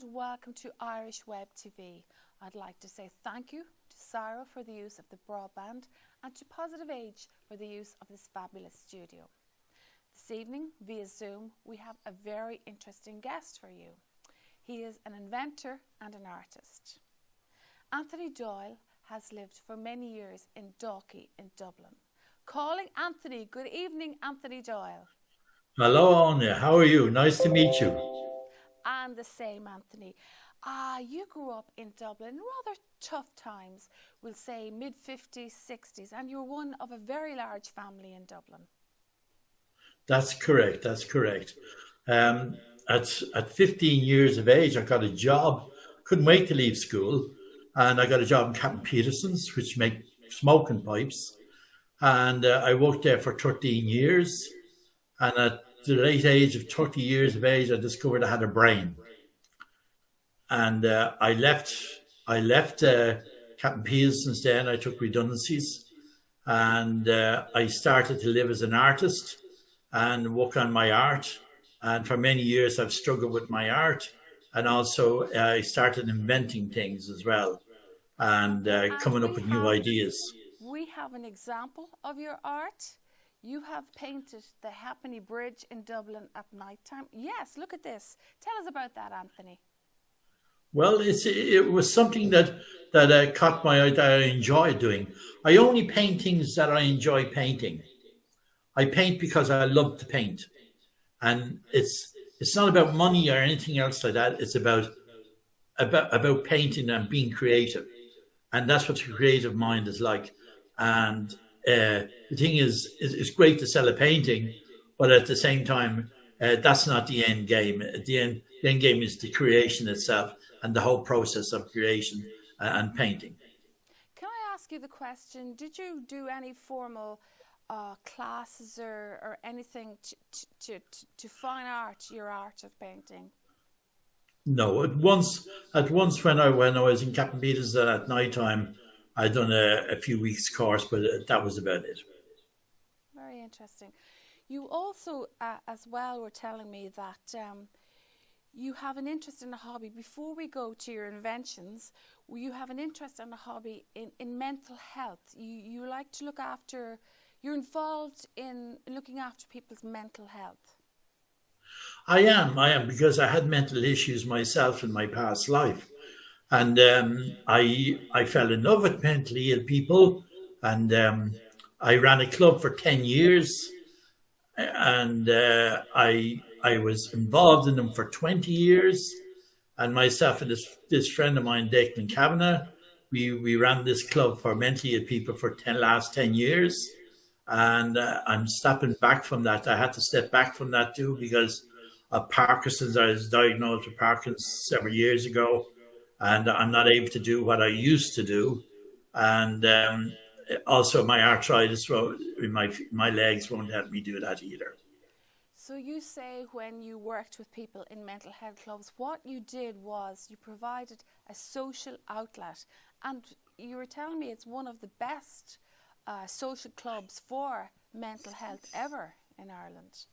and welcome to Irish Web TV. I'd like to say thank you to Sarah for the use of the broadband and to Positive Age for the use of this fabulous studio. This evening, via Zoom, we have a very interesting guest for you. He is an inventor and an artist. Anthony Doyle has lived for many years in Dalkey in Dublin. Calling Anthony. Good evening, Anthony Doyle. Hello, Áine. How are you? Nice to meet you. And the same, Anthony. You grew up in Dublin in rather tough times, we'll say mid-50s, 60s, and you're one of a very large family in Dublin. That's correct. At 15 years of age, I got a job. Couldn't wait to leave school. And I got a job in Captain Peterson's, which make smoking pipes. And I worked there for 13 years. And at the late age of 30 years of age, I discovered I had a brain. And I left Captain Peterson's then. I took redundancies. And I started to live as an artist and work on my art. And for many years, I've struggled with my art. And also, I started inventing things as well and coming up with new ideas. We have an example of your art. You have painted the Halfpenny Bridge in Dublin at night time. Yes, look at this. Tell us about that, Anthony. Well, it was something that caught my eye, that I enjoy doing. I only paint things that I enjoy painting. I paint because I love to paint. And it's not about money or anything else like that. It's about painting and being creative. And that's what the creative mind is like. And the thing is, it's great to sell a painting, but at the same time, that's not the end game. At the end game is the creation itself and the whole process of creation and painting. Can I ask you the question, did you do any formal classes or anything to fine art your art of painting? No, at once when I was in Captain Peters at night time, I'd done a few weeks course, but that was about it. Very interesting. You also, as well, were telling me that you have an interest in a hobby. Before we go to your inventions, you have an interest in a hobby in mental health. You like to look after, you're involved in looking after people's mental health. I am, because I had mental issues myself in my past life. And I fell in love with mentally ill people, and I ran a club for 10 years, and I was involved in them for 20 years. And myself and this friend of mine, Declan Kavanagh, we ran this club for mentally ill people for last 10 years. And I'm stepping back from that. I had to step back from that too because of Parkinson's. I was diagnosed with Parkinson's several years ago. And I'm not able to do what I used to do. And also my arthritis, my legs won't help me do that either. So you say when you worked with people in mental health clubs, what you did was you provided a social outlet. And you were telling me it's one of the best social clubs for mental health ever in Ireland.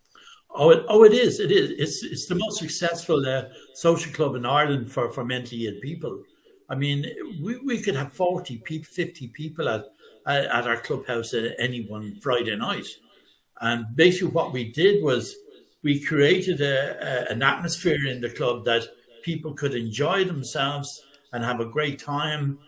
It is. It's the most successful social club in Ireland for mentally ill people. I mean, we could have 40 people, 50 people at our clubhouse any one Friday night. And basically what we did was we created an atmosphere in the club that people could enjoy themselves and have a great time,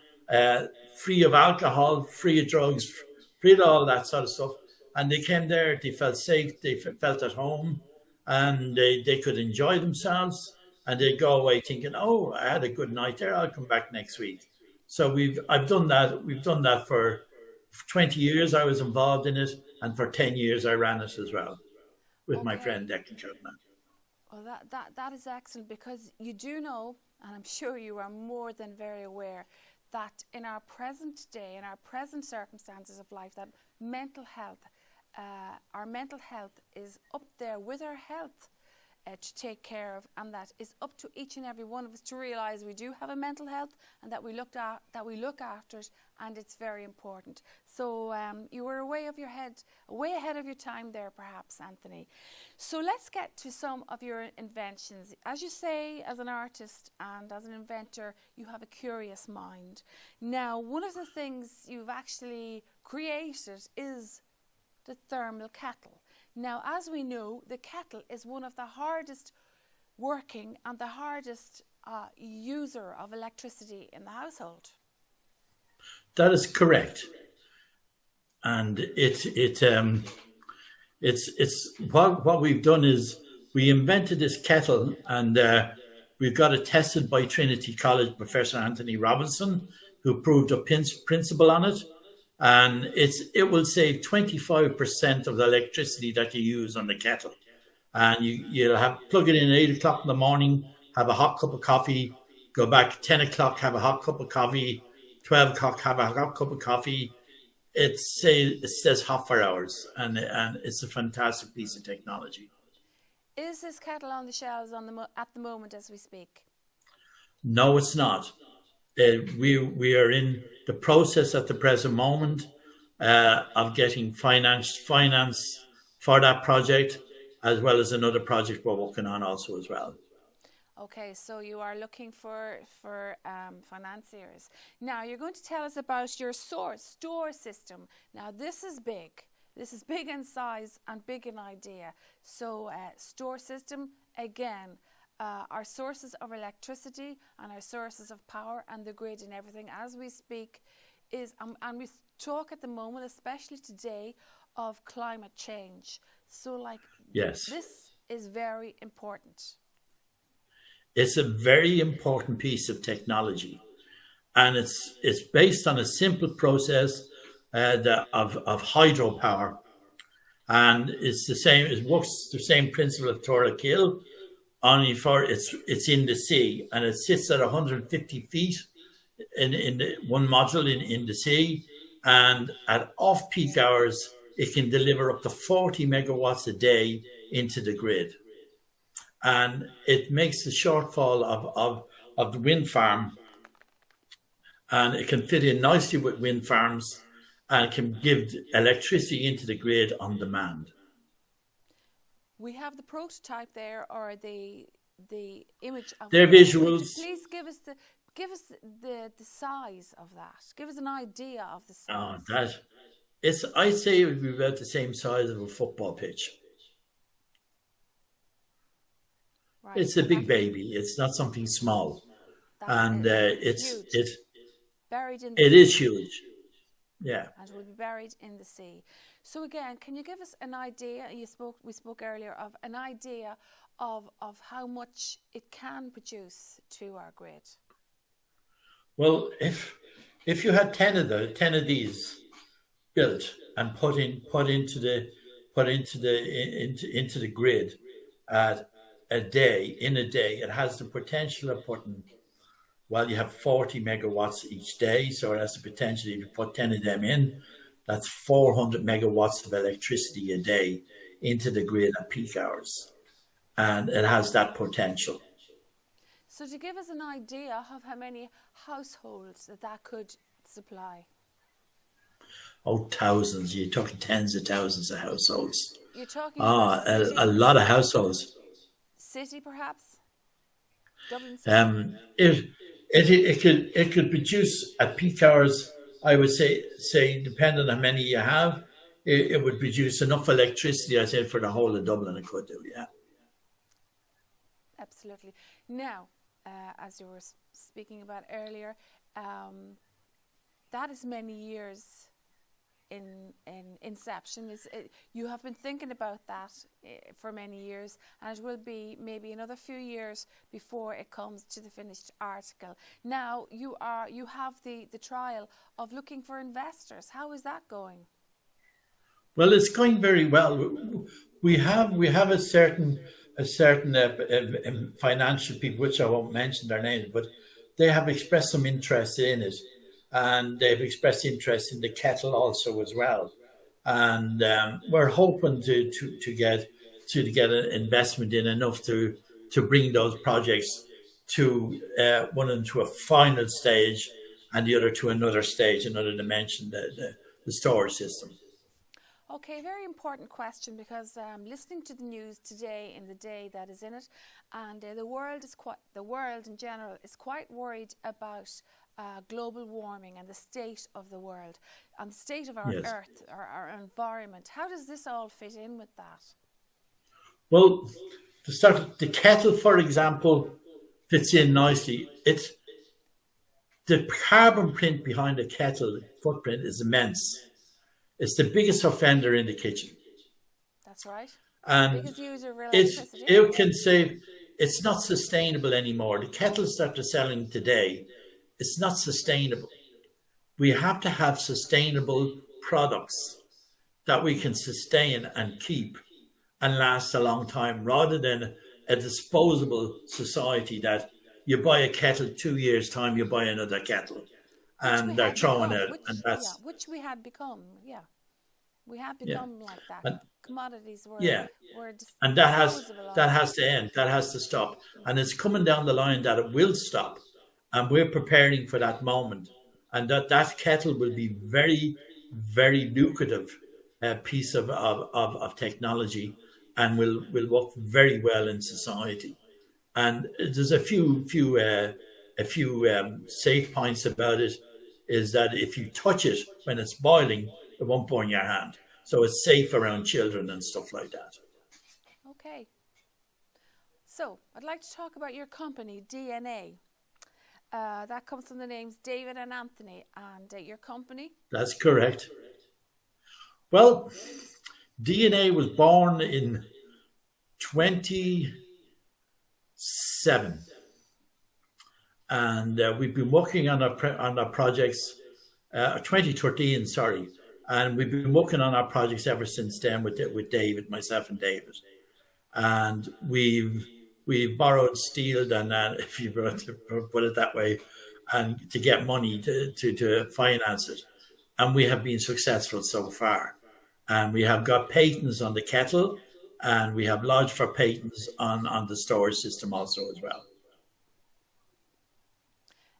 free of alcohol, free of drugs, free of all that sort of stuff. And they came there, they felt safe, they felt at home, and they could enjoy themselves, and they'd go away thinking, oh, I had a good night there, I'll come back next week. So we've done that for 20 years. I was involved in it, and for 10 years I ran it as well with my friend Declan Kavanagh. Well, that is excellent, because you do know, and I'm sure you are more than very aware, that in our present day, in our present circumstances of life, that mental health, our mental health is up there with our health. to take care of, and that is up to each and every one of us to realise we do have a mental health, and that we look after it, and it's very important. So you were way ahead of your time there, perhaps, Anthony. So let's get to some of your inventions. As you say, as an artist and as an inventor, you have a curious mind. Now, one of the things you've actually created is the Thermal Kettle. Now, as we know, the kettle is one of the hardest working and the hardest user of electricity in the household. That is correct, and what we've done is we invented this kettle, and we've got it tested by Trinity College Professor Anthony Robinson, who proved a principle on it. And it will save 25% of the electricity that you use on the kettle. And you'll plug it in at 8 o'clock in the morning, have a hot cup of coffee, go back 10 o'clock, have a hot cup of coffee, 12 o'clock, have a hot cup of coffee. It stays hot for hours, and it's a fantastic piece of technology. Is this kettle on the shelves at the moment as we speak? No, it's not. We are in the process at the present moment of getting finance for that project, as well as another project we're working on also as well. Okay, so you are looking for financiers. Now, you're going to tell us about your store system. Now, this is big. This is big in size and big in idea. So, store system, again, our sources of electricity and our sources of power and the grid and everything as we speak is, and we talk at the moment, especially today, of climate change. So, yes, this is very important. It's a very important piece of technology, and it's based on a simple process of hydropower, and it's the same. It works the same principle of Thermal Kettle, only for it's in the sea, and it sits at 150 feet in the one module in the sea, and at off-peak hours it can deliver up to 40 megawatts a day into the grid. And it makes the shortfall of the wind farm, and it can fit in nicely with wind farms and can give electricity into the grid on demand. We have the prototype there, or the image of their visuals. Please give us the size of that. Give us an idea of the size. I'd say it would be about the same size of a football pitch. Right. It's a big baby. It's not something small, and it's buried in. It is huge. Yeah. And it will be buried in the sea. So again, can you give us an idea? We spoke earlier of an idea of how much it can produce to our grid. Well, if you had 10 of these built and put into the grid at a day, it has the potential of putting, well, you have 40 megawatts each day, so it has the potential, if you put 10 of them in, that's 400 megawatts of electricity a day into the grid at peak hours. And it has that potential. So to give us an idea of how many households that could supply? Oh, thousands. You're talking tens of thousands of households. You're talking a lot of households. City, perhaps? Dublin city? It could produce at peak hours, I would say depending on how many you have, it would produce enough electricity, I said, for the whole of Dublin. It could do, yeah. Absolutely. Now, as you were speaking about earlier, that is many years in inception. You have been thinking about that for many years, and it will be maybe another few years before it comes to the finished article. Now you have the trial of looking for investors. How is that going? Well, it's going very well. We have a certain financial people, which I won't mention their names, but they have expressed some interest in it. And they've expressed interest in the kettle also as well. And we're hoping to get to get an investment in enough to bring those projects to one into a final stage and the other to another stage, another dimension, the storage system. Okay, very important question, because listening to the news today in the day that is in it, and the world in general is quite worried about global warming and the state of the world and the state of our Yes. earth, our environment. How does this all fit in with that? Well, to start, the kettle, for example, fits in nicely. It's the carbon print behind the kettle footprint is immense. It's the biggest offender in the kitchen. That's right. And Biggest user of it's electricity. it can say it's not sustainable anymore. The kettles that they're selling today, it's not sustainable. We have to have sustainable products that we can sustain and keep and last a long time, rather than a disposable society that you buy a kettle, 2 years time you buy another kettle, and they're throwing it. And that's which we had become. Yeah, we had become like that. And- Commodities were and that disposable. has to end. That has to stop. And it's coming down the line that it will stop, and we're preparing for that moment. And that kettle will be very, very lucrative piece of technology, and will work very well in society. And there's a few safe points about it. Is that if you touch it when it's boiling, it won't burn your hand. So it's safe around children and stuff like that. Okay. So I'd like to talk about your company, DNA. That comes from the names David and Anthony, and your company. That's correct. Well, DNA was born in 27, and we've been working on our projects. 2013, sorry, and we've been working on our projects ever since then with David, myself, and David, and we've borrowed, stealed, and if you put it that way, and to get money to finance it, and we have been successful so far. And we have got patents on the kettle, and we have lodged for patents on the storage system also as well.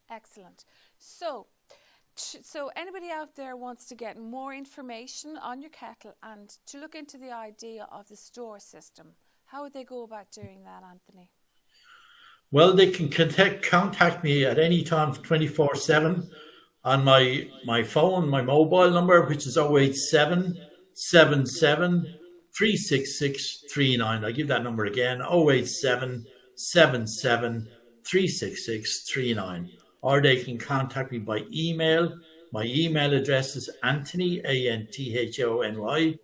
Excellent. So anybody out there wants to get more information on your kettle and to look into the idea of the store system, how would they go about doing that, Anthony? Well, they can contact me at any time, 24/7, on my phone, my mobile number, which is 087 77 366 39. I'll give that number again, 087 77 366 39. Or they can contact me by email. My email address is Anthony, ANTHONY,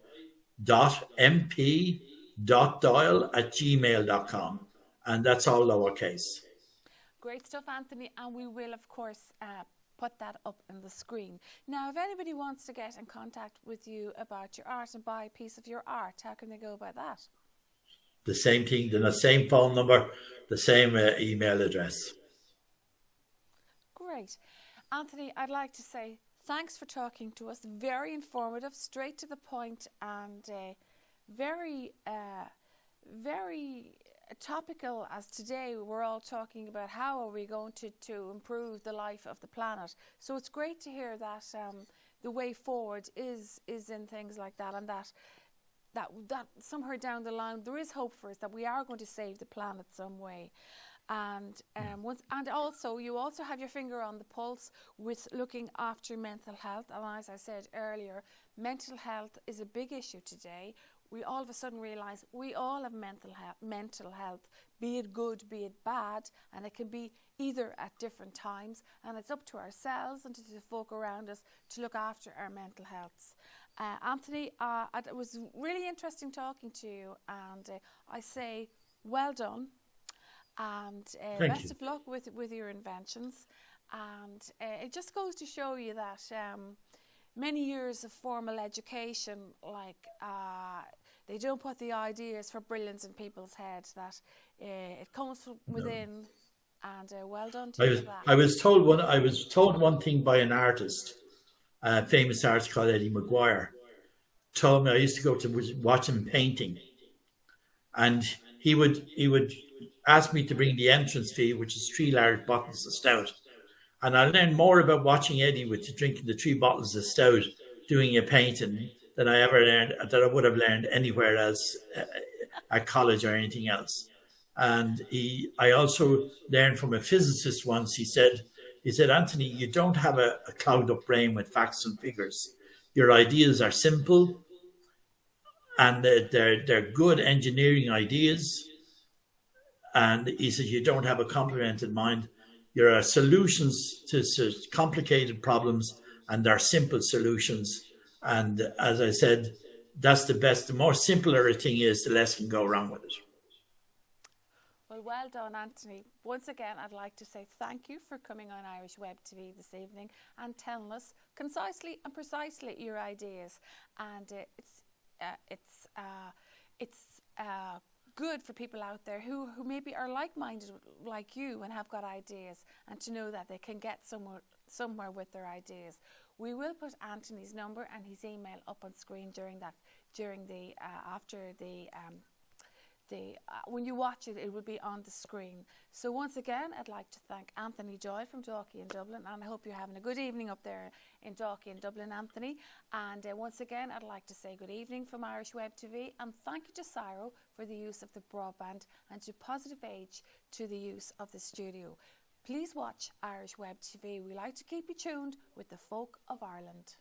.mp.doyle@gmail.com. And that's all lowercase. Great stuff, Anthony. And we will, of course, put that up on the screen. Now, if anybody wants to get in contact with you about your art and buy a piece of your art, how can they go about that? The same thing, the same phone number, the same email address. Great. Anthony, I'd like to say thanks for talking to us. Very informative, straight to the point, and very topical, as today we're all talking about how are we going to improve the life of the planet. So it's great to hear that the way forward is in things like that, and that somewhere down the line there is hope for us, that we are going to save the planet some way. And also you also have your finger on the pulse with looking after mental health. And as I said earlier, mental health is a big issue today. We all of a sudden realise we all have mental health, be it good, be it bad, and it can be either at different times, and it's up to ourselves and to the folk around us to look after our mental health. Anthony, it was really interesting talking to you, and I say well done, and best of luck with your inventions. And it just goes to show you that many years of formal education, they don't put the ideas for brilliance in people's heads, that it comes from within. And well done to you for that. I was told one thing by an artist, a famous artist called Eddie McGuire. Told me I used to go to watch him painting, and he would ask me to bring the entrance fee, which is 3 large bottles of stout. And I learned more about watching Eddie with drinking the 3 bottles of stout, doing a painting than I would have learned anywhere else at college or anything else. And I also learned from a physicist once. He said, Anthony, you don't have a clogged up brain with facts and figures. Your ideas are simple, and they're good engineering ideas. And he said, you don't have a complicated mind. There are solutions to complicated problems, and there are simple solutions. And as I said, that's the best. The more simpler a thing is, the less can go wrong with it. Well done, Anthony. Once again, I'd like to say thank you for coming on Irish Web TV this evening and telling us concisely and precisely your ideas. And it's good for people out there who maybe are like-minded like you and have got ideas, and to know that they can get somewhere with their ideas. We will put Anthony's number and his email up on screen when you watch it, it will be on the screen. So once again, I'd like to thank Anthony Doyle from Dalkey in Dublin, and I hope you're having a good evening up there in Dalkey in Dublin, Anthony. And once again, I'd like to say good evening from Irish Web TV, and thank you to Cyril for the use of the broadband, and to Positive Age to the use of the studio. Please watch Irish Web TV. We like to keep you tuned with the folk of Ireland.